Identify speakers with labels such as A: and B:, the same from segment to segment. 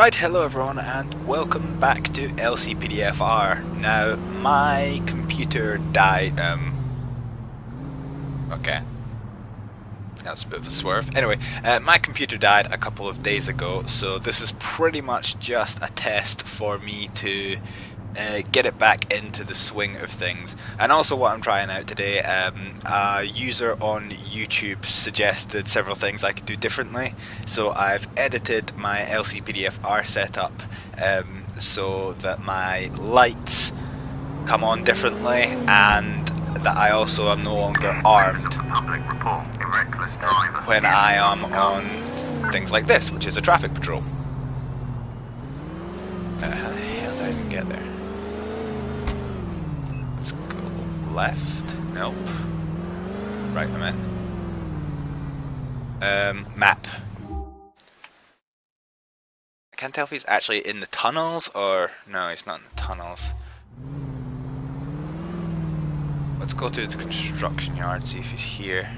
A: Right, hello everyone and welcome back to LCPD. Now, my computer died, okay, that's a bit of a swerve. Anyway, my computer died a couple of days ago, so this is pretty much just a test for me to get it back into the swing of things. And also what I'm trying out today, a user on YouTube suggested several things I could do differently, so I've edited my LCPDFR setup so that my lights come on differently and that I also am no longer armed when I am on things like this, which is a traffic patrol. How the hell did I even get there? Let's go left. Nope. Right, I'm in. Map. I can't tell if he's actually in the tunnels or... No, he's not in the tunnels. Let's go to the construction yard, see if he's here.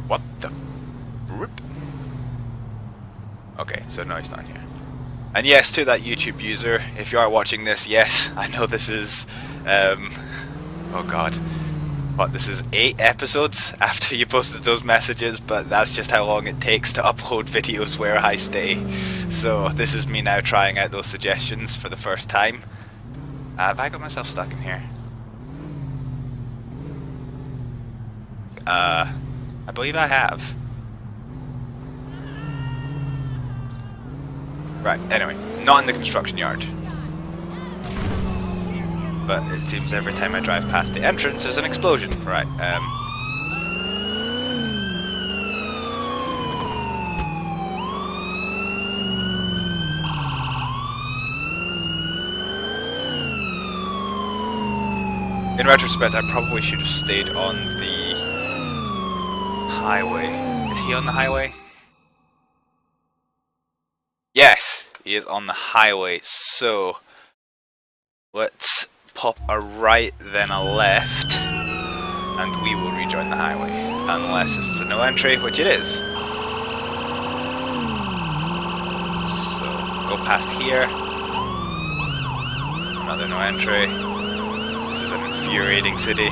A: What the... Rip? Okay, so no, he's not here. And yes, to that YouTube user, if you are watching this, yes, I know this is, oh god, what, this is 8 episodes after you posted those messages, but that's just how long it takes to upload videos where I stay. So this is me now trying out those suggestions for the first time. Have I got myself stuck in here? I believe I have. Right, anyway, not in the construction yard. But it seems every time I drive past the entrance there's an explosion. Right, in retrospect, I probably should have stayed on the highway. Is he on the highway? Yes, he is on the highway, so let's pop a right then a left and we will rejoin the highway, unless this is a no entry, which it is. So go past here, another no entry. This is an infuriating city.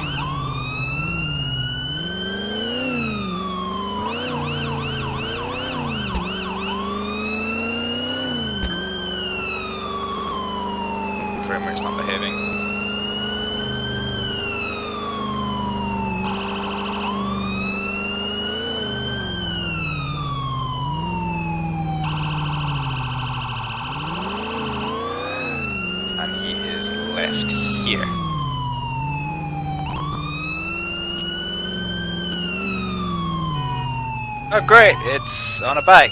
A: Framework's not behaving. And he is left here. Oh great, it's on a bike.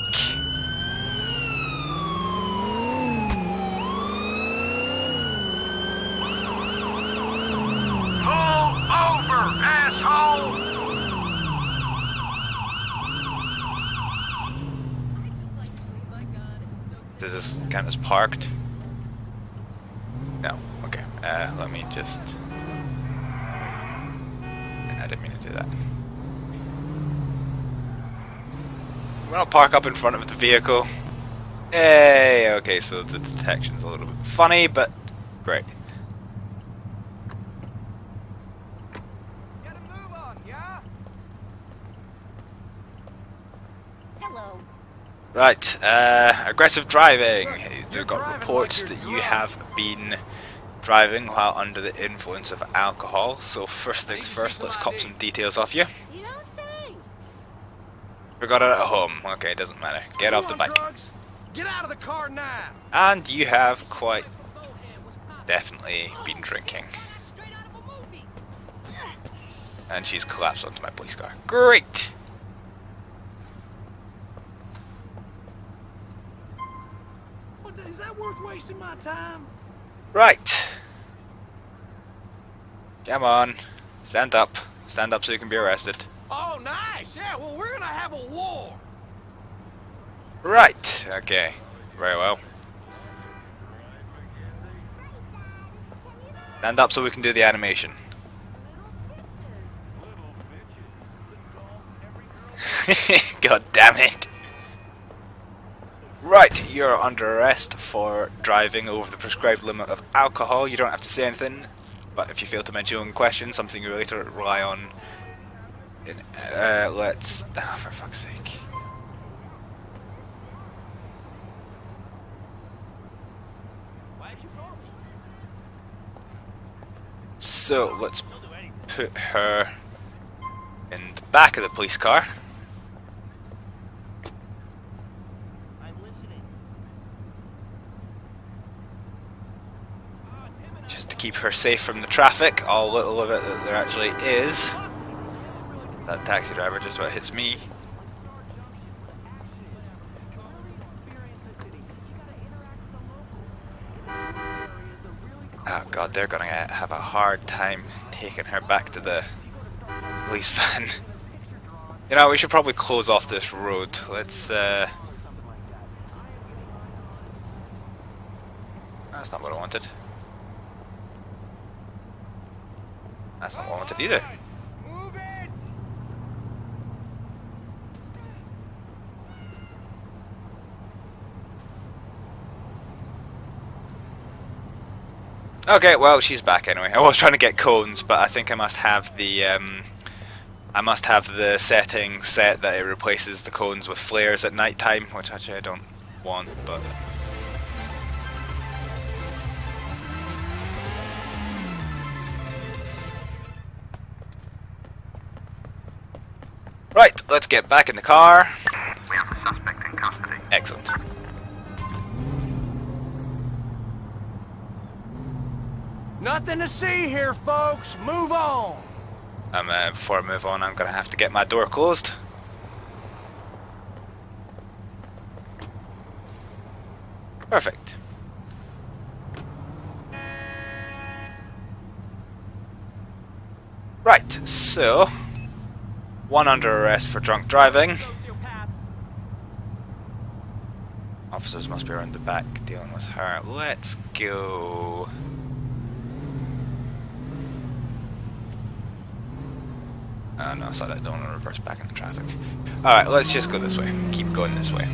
A: Does this count as parked? No. Okay. Let me just... I didn't mean to do that. I'm gonna park up in front of the vehicle. Hey! Okay, so the detection's a little bit funny, but great.
B: Get a move on, yeah? Hello.
A: Right, aggressive driving. They've got reports that you have been driving while under the influence of alcohol, so first things first, let's cop some details off you.
B: You don't say.
A: Forgot it at home. Okay, doesn't matter. Get off the bike.
B: Get out of the car now.
A: And you have quite definitely been drinking. And she's collapsed onto my police car. Great!
B: Is that worth wasting my time?
A: Right. Come on. Stand up. Stand up so you can be arrested.
B: Oh, nice. Yeah, well, we're gonna have a war.
A: Right. Okay. Very well. Stand up so we can do the animation. God damn it. Right, you're under arrest for driving over the prescribed limit of alcohol. You don't have to say anything, but if you fail to mention your own question, something you later rely on. Let's... Oh, for fuck's sake. So, let's put her in the back of the police car. Just to keep her safe from the traffic, all little of it that there actually is. That taxi driver just about hits me. Oh god, they're gonna have a hard time taking her back to the police van. You know, we should probably close off this road. Let's that's not what I wanted. That's not what I wanted either. Okay, well, she's back anyway. I was trying to get cones, but I think I must have the setting set that it replaces the cones with flares at night time, which actually I don't want, but right, let's get back in the car.
C: We have a suspect in custody.
A: Excellent.
B: Nothing to see here, folks. Move on.
A: Before I move on, I'm gonna have to get my door closed. Perfect. Right, so one under arrest for drunk driving. Officers must be around the back dealing with her. Let's go. No, sorry, I don't want to reverse back into traffic. Alright, let's just go this way. Keep going this way.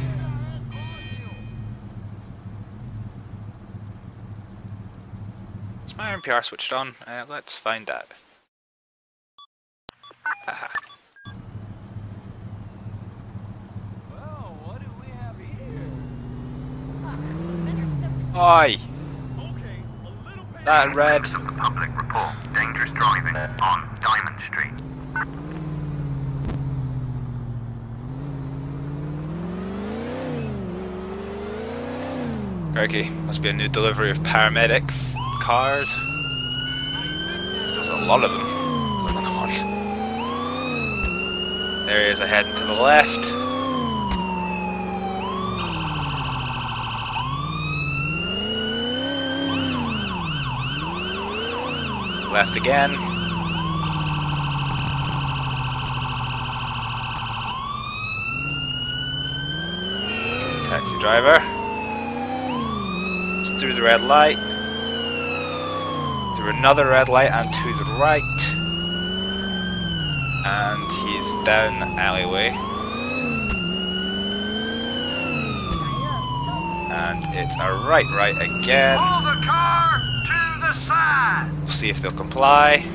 A: Is my ANPR switched on? Let's find that. Aha.
B: Well, what do we have here?
A: Oi! That red.
C: Public report. Dangerous driving on Diamond Street.
A: Crikey, must be a new delivery of paramedic cars. There's a lot of them. There's another one. There he is heading to the left. Left again. Taxi driver. Just through the red light. Through another red light and to the right. And he's down the alleyway. And it's a right again.
B: Pull the car to the side.
A: We'll see if they'll comply.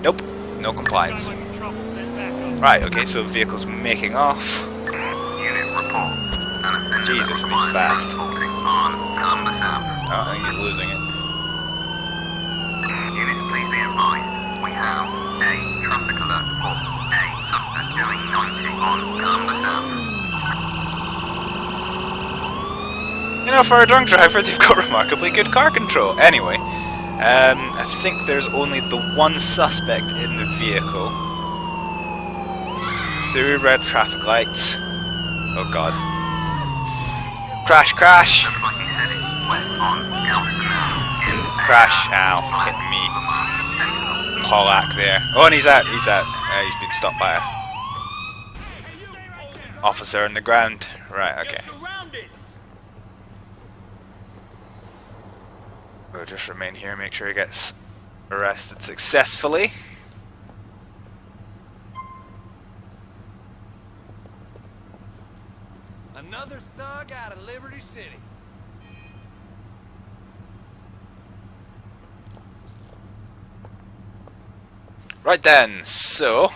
A: Nope, no compliance. Right, okay, so the vehicle's making off.
C: Unit report.
A: Jesus, and he's fast.
C: On Columbus Ave.
A: Oh, I think he's losing it.
C: Units, please be advised. We have a traffic alert for a suspect doing 90 on Columbus Ave.
A: You know, for a drunk driver, they've got remarkably good car control. Anyway, I think there's only the one suspect in the vehicle. Through red traffic lights. Oh god. Crash, crash!
C: Looks like he said it. West on Galveston Ave.
A: Crash, ow, hit me. Pollack there. Oh, and he's out, he's out. He's been stopped by a officer on the ground. Right, okay. We'll just remain here, make sure he gets arrested successfully.
B: Another thug out of Liberty City.
A: Right then, so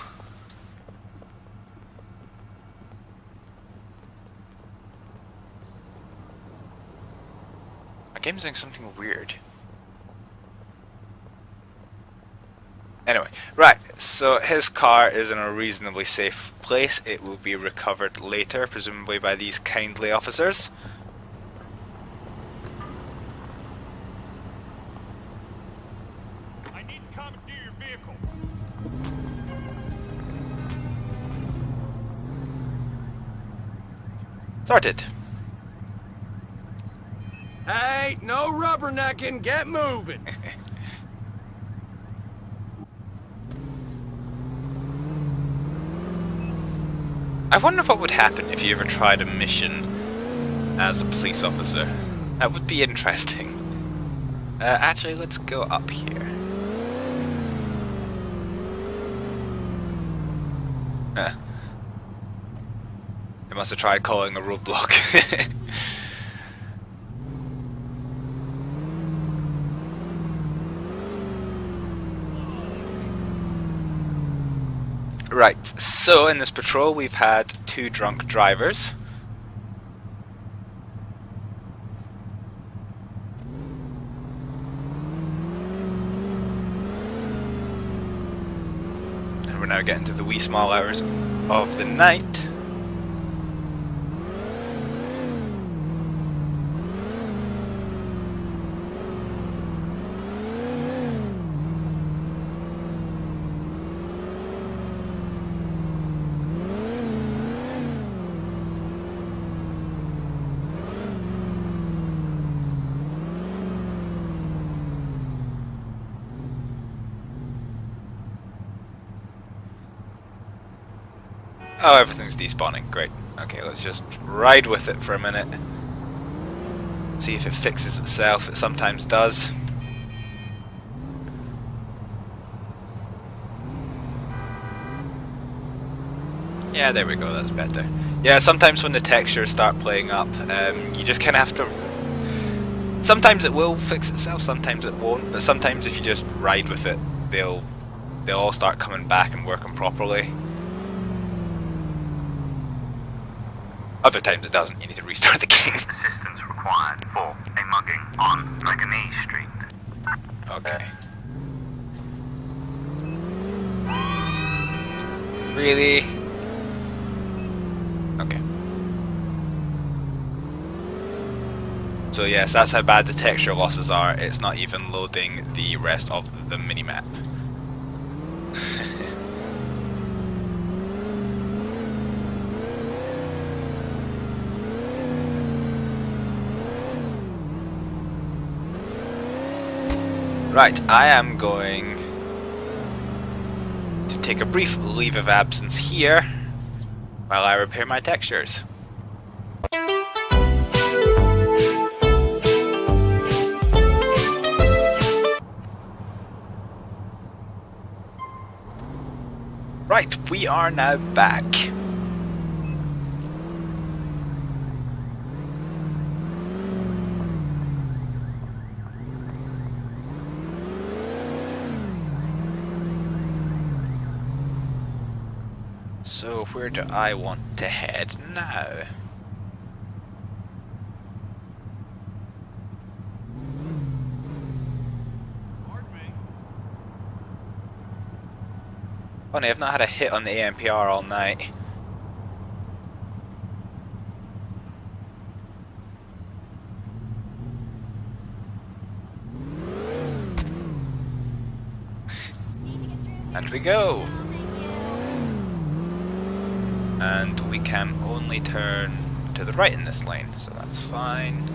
A: my game's doing something weird. Anyway, right, so his car is in a reasonably safe place. It will be recovered later, presumably by these kindly officers.
D: I need to commandeer your vehicle.
A: Sorted.
B: Hey, no rubbernecking, get moving.
A: I wonder what would happen if you ever tried a mission as a police officer. That would be interesting. Actually, let's go up here. They must have tried calling a roadblock. Right, so in this patrol we've had 2 drunk drivers. And we're now getting to the wee small hours of the night. Oh, everything's despawning. Great. Okay, let's just ride with it for a minute. See if it fixes itself. It sometimes does. Yeah, there we go. That's better. Yeah, sometimes when the textures start playing up, you just kind of have to... Sometimes it will fix itself, sometimes it won't. But sometimes if you just ride with it, they'll all start coming back and working properly. Other times it doesn't, you need to restart the game.
C: Assistance required for a mugging on McGee Street.
A: Okay. Really? Okay. So yes, that's how bad the texture losses are. It's not even loading the rest of the minimap. Right, I am going to take a brief leave of absence here while I repair my textures. Right, we are now back. So where do I want to head now? Funny, I've not had a hit on the ANPR all night. And we go! And we can only turn to the right in this lane, so that's fine.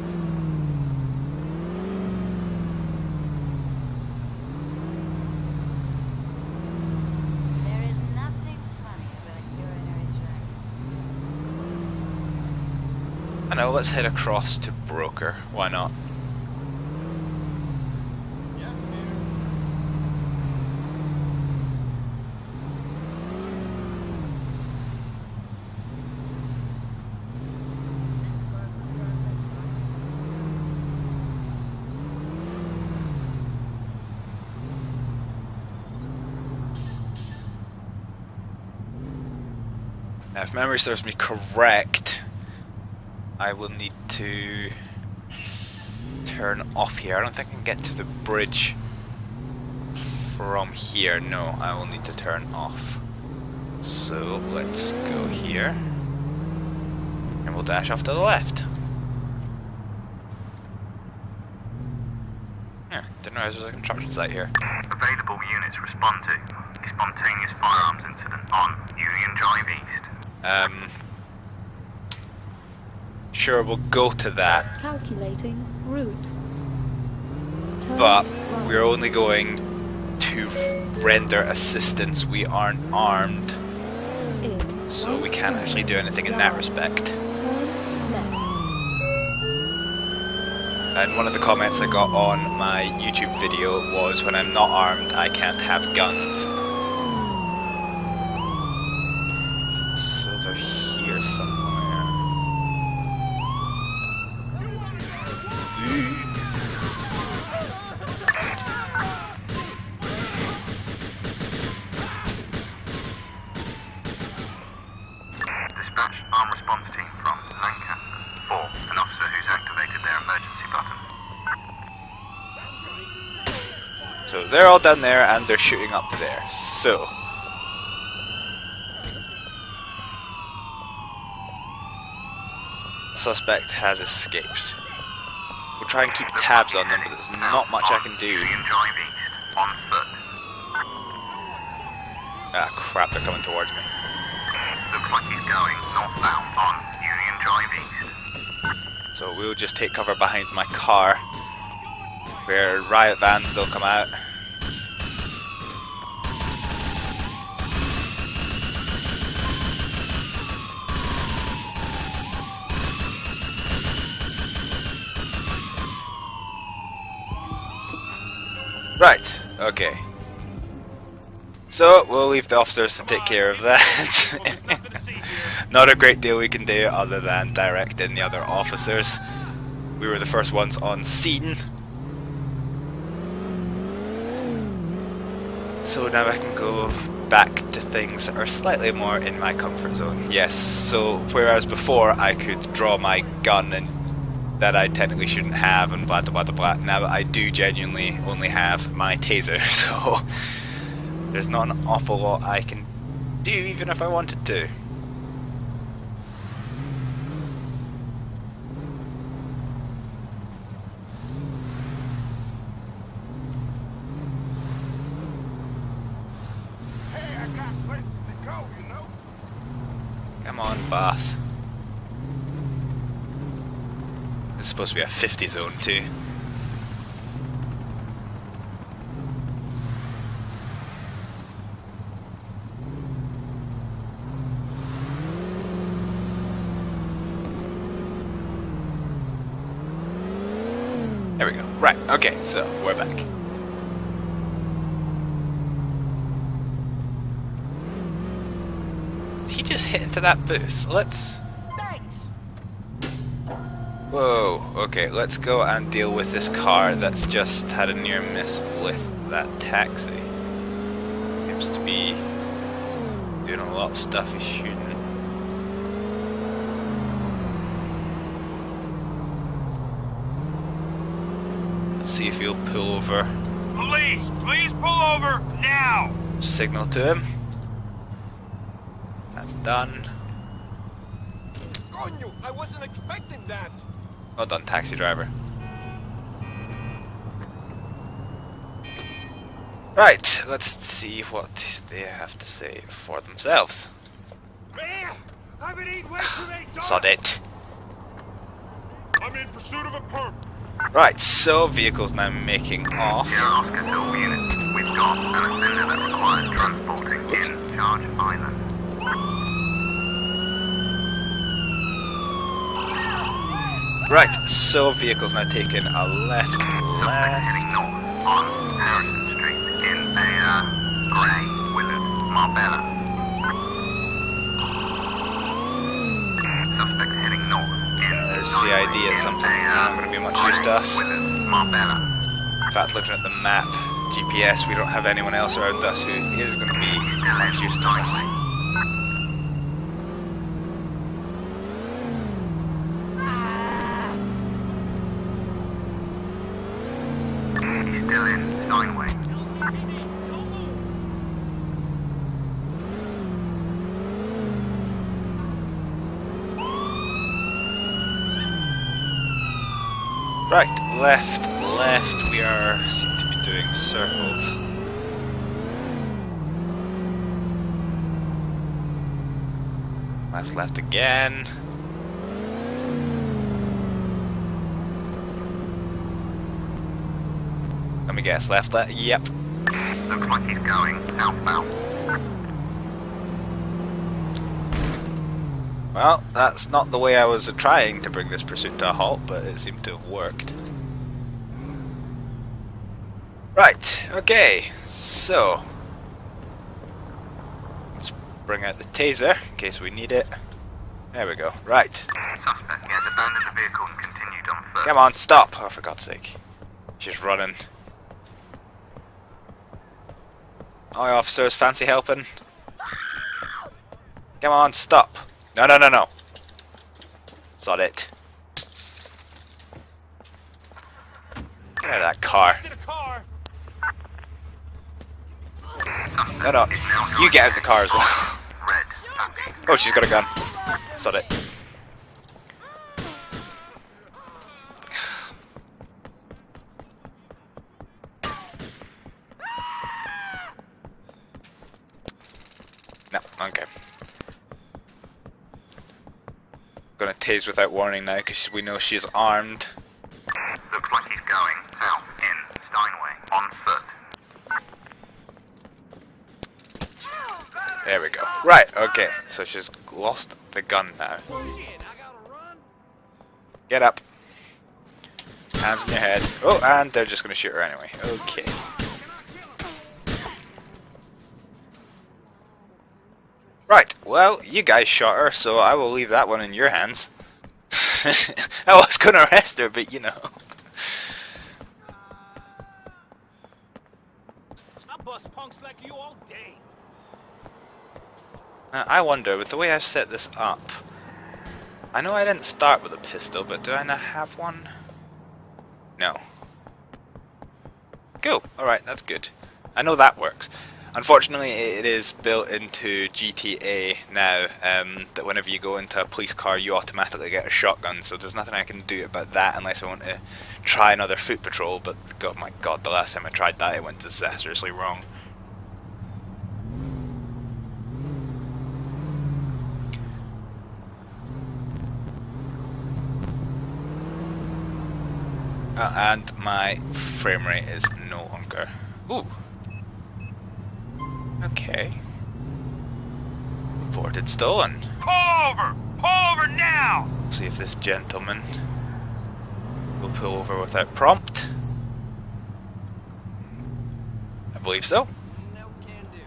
E: There is nothing funny about urinary tract.
A: I know, let's head across to Broker, why not? If memory serves me correct, I will need to turn off here. I don't think I can get to the bridge from here. No, I will need to turn off. So let's go here. And we'll dash off to the left. Yeah, didn't realize there was a construction site here.
C: Available units respond to a spontaneous firearms incident on Union Drive East.
A: Sure, we'll go to that.
F: Calculating route. Turn
A: But
F: right.
A: we're only going to render assistance. We aren't armed,
F: In
A: so we can't actually do anything in that respect.
F: Turn left.
A: And one of the comments I got on my YouTube video was, when I'm not armed, I can't have guns. So they're here somewhere.
C: Dispatch arm response team from Lancaster for an officer who's activated their emergency button.
A: So they're all down there and they're shooting up there. So suspect has escaped. We'll try and keep tabs on them, but there's not much I can do.
C: Union Drive East on foot.
A: Ah crap, they're coming towards me.
C: Looks like he's going northbound on Union Drive East.
A: So we'll just take cover behind my car, where riot vans will come out. Right, okay. So we'll leave the officers to take care of that. Not a great deal we can do other than direct in the other officers. We were the first ones on scene. So now I can go back to things that are slightly more in my comfort zone. Yes, so whereas before I could draw my gun and that I technically shouldn't have and blah blah blah blah, now I do genuinely only have my taser, so there's not an awful lot I can do even if I wanted to.
D: Hey, I got places to go, you know?
A: Come on, boss. It's supposed to be a 50 zone too. There we go. Right, okay, so we're back. He just hit into that booth. Let's... Whoa, okay, let's go and deal with this car that's just had a near miss with that taxi. Seems to be doing a lot of stuff he's shooting. Let's see if he'll pull over.
D: Police, please pull over now!
A: Signal to him. That's done.
D: Coño, I wasn't expecting that.
A: Well done, taxi driver. Right, let's see what they have to say for themselves.
D: Man, I've been eating way too many dogs.
A: Sod it.
D: I'm in pursuit of a perp.
A: Right, so vehicles now making off.
C: Here are Oscar Hill unit. We've got an offender that requires transporting in Charge Island.
A: Right, so vehicles now taking a left.
C: Heading north on Harrison Street in a grey Willard Marbella. Suspect heading north in
A: There's CID at something. Not going to be much use to us.
C: Willard Marbella.
A: In fact, looking at the map, GPS, we don't have anyone else around us who is going to be much use to us. Right, left, left. We are seem to be doing circles. Left, left again. Let me guess, left, left. Yep.
C: Looks like he's going southbound.
A: Well, that's not the way I was trying to bring this pursuit to a halt, but it seemed to have worked. Right, okay, so let's bring out the taser in case we need it. There we go, right.
C: Suspect, he has abandoned the vehicle and continued on foot.
A: Come on, stop! Oh, for God's sake. She's running. Hi, officers, fancy helping? Come on, stop! No, no, no, no! Sod it. Get out of that car. No, no, you get out of the car as well.
C: Red.
A: Oh, she's got a gun. Sod it. No, okay. Gonna tase without warning now because we know she's armed.
C: Looks like he's going south in Steinway on foot.
A: There we go. Right, okay. So she's lost the gun now. Get up. Hands in your head. Oh, and they're just gonna shoot her anyway. Okay. Right, well, you guys shot her, so I will leave that one in your hands. I was gonna arrest her, but you know.
D: I bust punks like you all day.
A: I wonder, with the way I've set this up, I know I didn't start with a pistol, but do I not have one? No. Cool, alright, that's good. I know that works. Unfortunately, it is built into GTA now, that whenever you go into a police car, you automatically get a shotgun, so there's nothing I can do about that unless I want to try another foot patrol, but God, my God, the last time I tried that, it went disastrously wrong. And my frame rate is no longer. Ooh. Okay. Reported stolen.
D: Pull over! Pull over now!
A: See if this gentleman will pull over without prompt. I believe so.
B: No can do.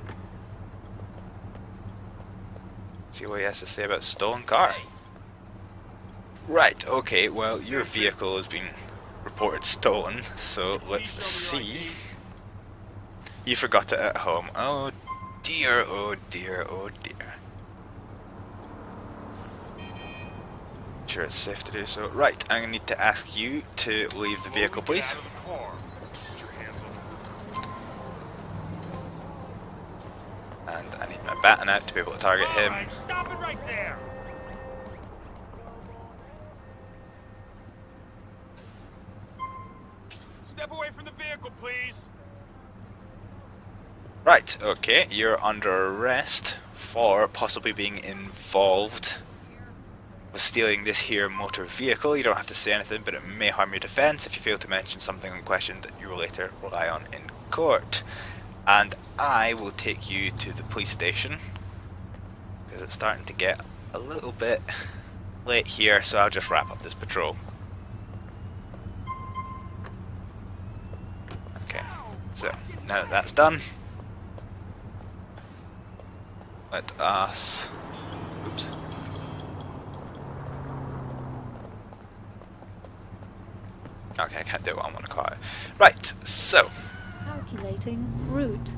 A: See what he has to say about stolen car. Right, okay, well, your vehicle has been reported stolen, so let's see. You forgot it at home. Oh dear, oh dear, oh dear. Sure it's safe to do so. Right, I'm going to need to ask you to leave the vehicle, please. And I need my baton out to be able to target him.
D: Alright, stop it right there! Step away from the vehicle, please!
A: Right, okay, you're under arrest for possibly being involved with stealing this here motor vehicle. You don't have to say anything, but it may harm your defence if you fail to mention something in question that you will later rely on in court. And I will take you to the police station, because it's starting to get a little bit late here, so I'll just wrap up this patrol. Okay, so now that that's done, let us... Oops. Okay, I can't do it while I'm on a car. Right, so...
F: Calculating route.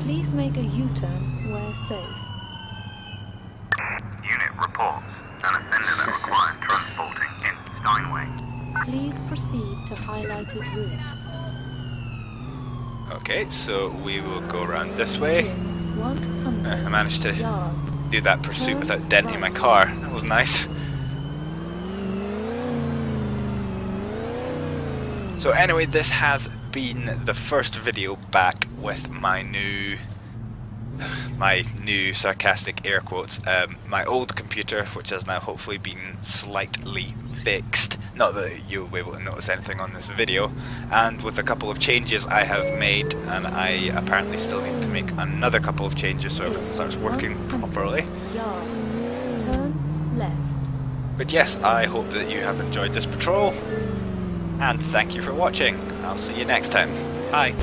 F: Please make a U-turn where safe.
C: Unit reports an offender that requires transporting in Steinway.
F: Please proceed to highlighted route.
A: Okay, so we will go around this way.
F: 100
A: I managed to
F: yards.
A: do that pursuit without denting my car. That was nice. So anyway, this has been the first video back with my new sarcastic air quotes, my old computer, which has now hopefully been slightly fixed, not that you'll be able to notice anything on this video, and with a couple of changes I have made, and I apparently still need to make another couple of changes so everything starts working properly.
F: Yards. Turn left.
A: But yes, I hope that you have enjoyed this patrol, and thank you for watching. I'll see you next time. Bye.